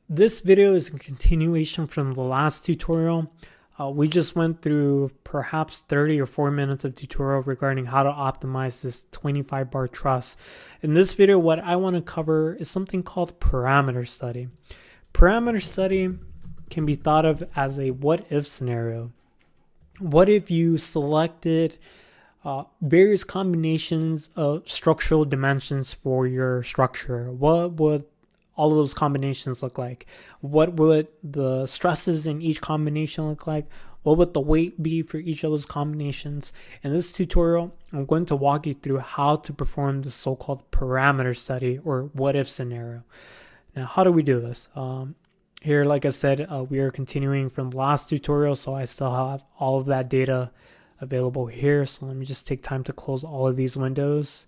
This video is a continuation from the last tutorial. We just went through perhaps 30 or 40 minutes of tutorial regarding how to optimize this 25 bar truss. In this video, what I want to cover is something called parameter study. Parameter study can be thought of as a what if scenario. What if you selected various combinations of structural dimensions for your structure? What would all of those combinations look like? What would the stresses in each combination look like? What would the weight be for each of those combinations? In this tutorial, I'm going to walk you through how to perform the so-called parameter study or what if scenario. Now, how do we do this? Here, like I said, we are continuing from the last tutorial, so I still have all of that data available here. So let me just take time to close all of these windows.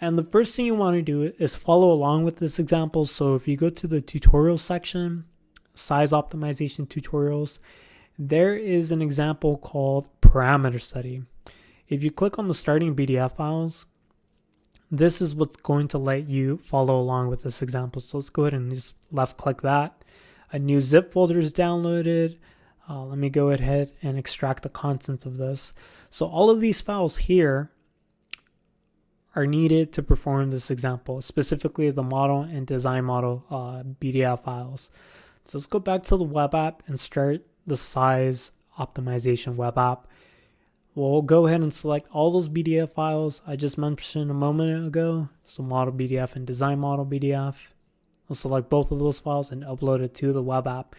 And the first thing you want to do is follow along with this example. So if you go to the tutorial section, size optimization tutorials, there is an example called parameter study. If you click on the starting PDF files, this is what's going to let you follow along with this example. So let's go ahead and just left click that. A new zip folder is downloaded. Let me go ahead and extract the contents of this. So all of these files here are needed to perform this example, specifically the model and design model PDF files. So let's go back to the web app and start the size optimization web app. We'll go ahead and select all those PDF files I just mentioned a moment ago. So model PDF and design model PDF. We'll select both of those files and upload it to the web app.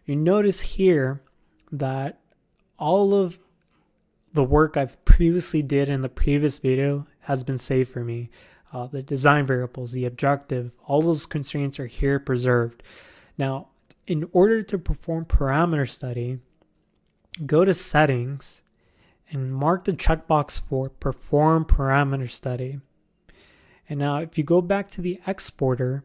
You notice here that all of the work I've previously did in the previous video has been saved for me. The design variables, the objective, all those constraints are here preserved. Now, in order to perform parameter study, go to settings and mark the checkbox for perform parameter study. And now if you go back to the exporter,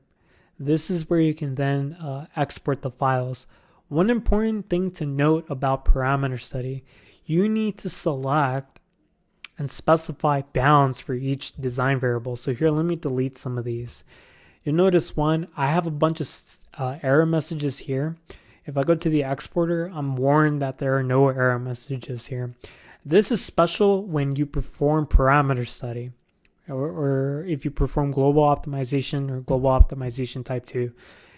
this is where you can then export the files. One important thing to note about parameter study, you need to select and specify bounds for each design variable. So here, let me delete some of these. You'll notice one, I have a bunch of error messages here. If I go to the exporter, I'm warned that there are no error messages here. This is special when you perform parameter study or if you perform global optimization or global optimization type 2.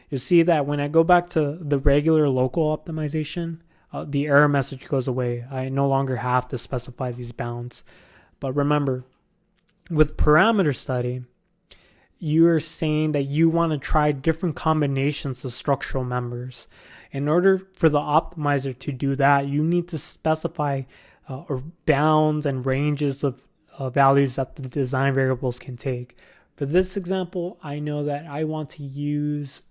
You'll see that when I go back to the regular local optimization, the error message goes away. I no longer have to specify these bounds. But remember, with parameter study, you are saying that you want to try different combinations of structural members. In order for the optimizer to do that, you need to specify bounds and ranges of values that the design variables can take. For this example, I know that I want to use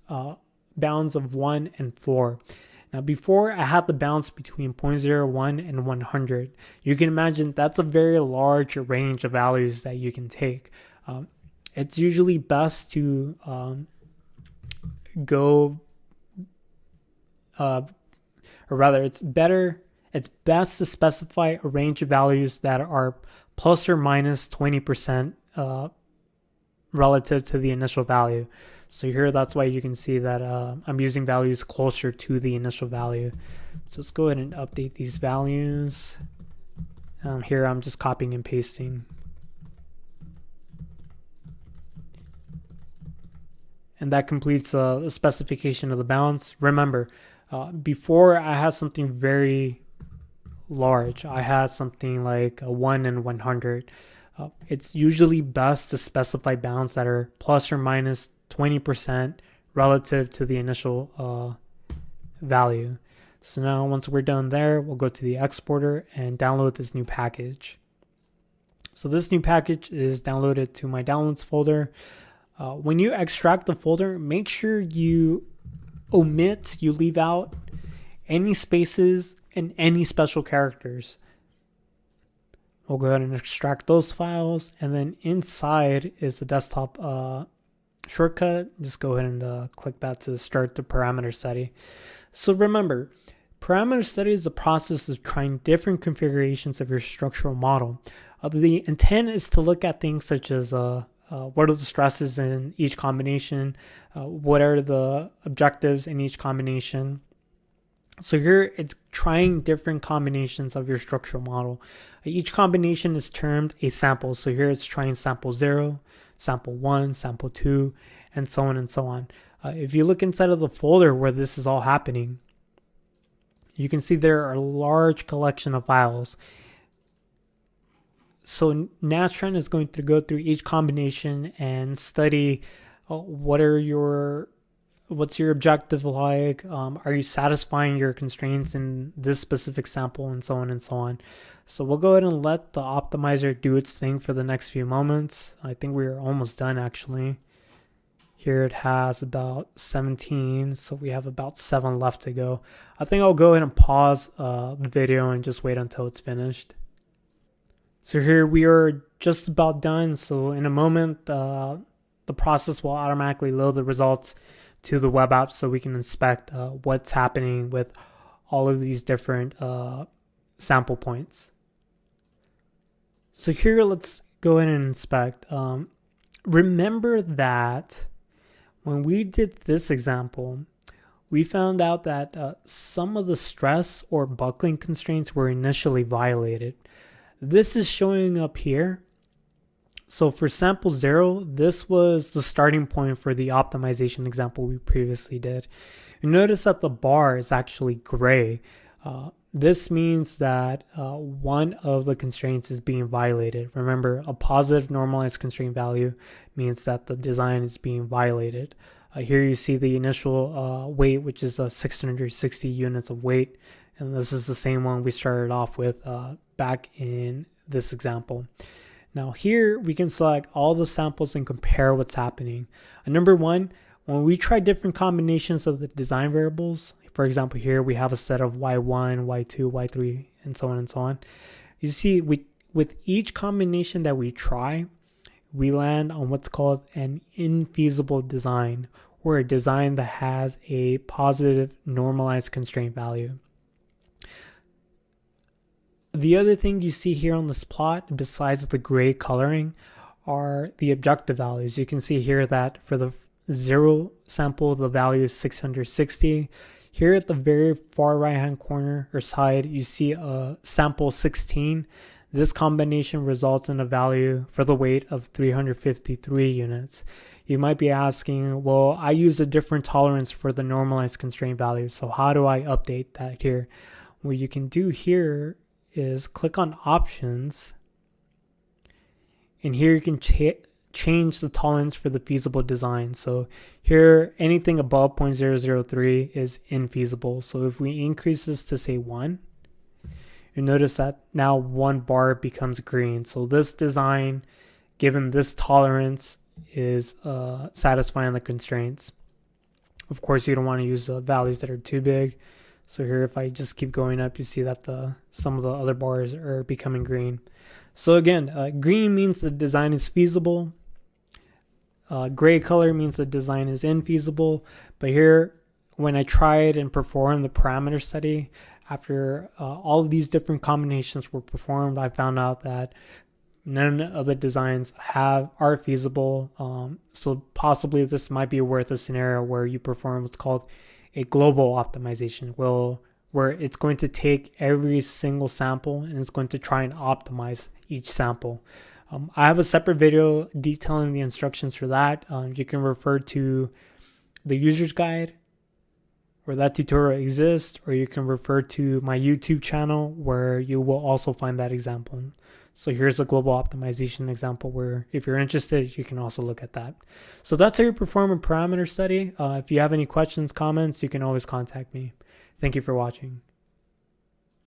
bounds of 1 and 4. Now, before I had the bounds between 0.01 and 100. You can imagine that's a very large range of values that you can take. It's usually best to it's best to specify a range of values that are plus or minus 20% relative to the initial value. So here, that's why you can see that I'm using values closer to the initial value. So let's go ahead and update these values. Here, I'm just copying and pasting. And that completes the specification of the bounds. Remember, before I had something very large. I had something like a 1 in 100. It's usually best to specify bounds that are plus or minus 20% relative to the initial value. So now once we're done there, we'll go to the exporter and download this new package. So this new package is downloaded to my downloads folder. When you extract the folder, make sure you leave out any spaces and any special characters. We'll go ahead and extract those files, and then inside is the desktop shortcut. Just go ahead and click that to start the parameter study. So remember, parameter study is the process of trying different configurations of your structural model. The intent is to look at things such as what are the stresses in each combination, what are the objectives in each combination. So here it's trying different combinations of your structural model. Each combination is termed a sample. So here it's trying sample 0, sample 1, sample 2, and so on and so on. If you look inside of the folder where this is all happening, you can see there are a large collection of files. So Nastran is going to go through each combination and study what's your objective like, are you satisfying your constraints in this specific sample, and so on and so on. So we'll go ahead and let the optimizer do its thing for the next few moments. I think we're almost done actually. Here it has about 17, so we have about 7 left to go. I think I'll go ahead and pause the video and just wait until it's finished. So here we are just about done. So in a moment, the process will automatically load the results to the web app so we can inspect what's happening with all of these different sample points. So here, let's go ahead and inspect. Remember that when we did this example, we found out that some of the stress or buckling constraints were initially violated. This is showing up here. So for sample 0, this was the starting point for the optimization example we previously did. You notice that the bar is actually gray. This means that one of the constraints is being violated. Remember, a positive normalized constraint value means that the design is being violated. Here you see the initial weight, which is 660 units of weight. And this is the same one we started off with back in this example. Now here we can select all the samples and compare what's happening. Number one, when we try different combinations of the design variables, for example, here we have a set of y1, y2, y3, and so on and so on. You see, with each combination that we try, we land on what's called an infeasible design, or a design that has a positive normalized constraint value. The other thing you see here on this plot, besides the gray coloring, are the objective values. You can see here that for the 0 sample, the value is 660. Here at the very far right hand corner or side, you see a sample 16. This combination results in a value for the weight of 353 units. You might be asking, well, I use a different tolerance for the normalized constraint value, so how do I update that here? What you can do here is click on options, and here you can change the tolerance for the feasible design. So here, anything above 0.003 is infeasible. So if we increase this to say 1, you notice that now 1 bar becomes green. So this design, given this tolerance, is satisfying the constraints. Of course, you don't want to use values that are too big. So here, if I just keep going up, you see that some of the other bars are becoming green. So again, green means the design is feasible. Gray color means the design is infeasible. But here, when I tried and performed the parameter study, after all of these different combinations were performed, I found out that none of the designs are feasible. So possibly this might be worth a scenario where you perform what's called a global optimization, where it's going to take every single sample and it's going to try and optimize each sample. I have a separate video detailing the instructions for that. You can refer to the user's guide where that tutorial exists, or you can refer to my YouTube channel where you will also find that example. So here's a global optimization example where if you're interested, you can also look at that. So that's how you perform a parameter study. If you have any questions, comments, you can always contact me. Thank you for watching.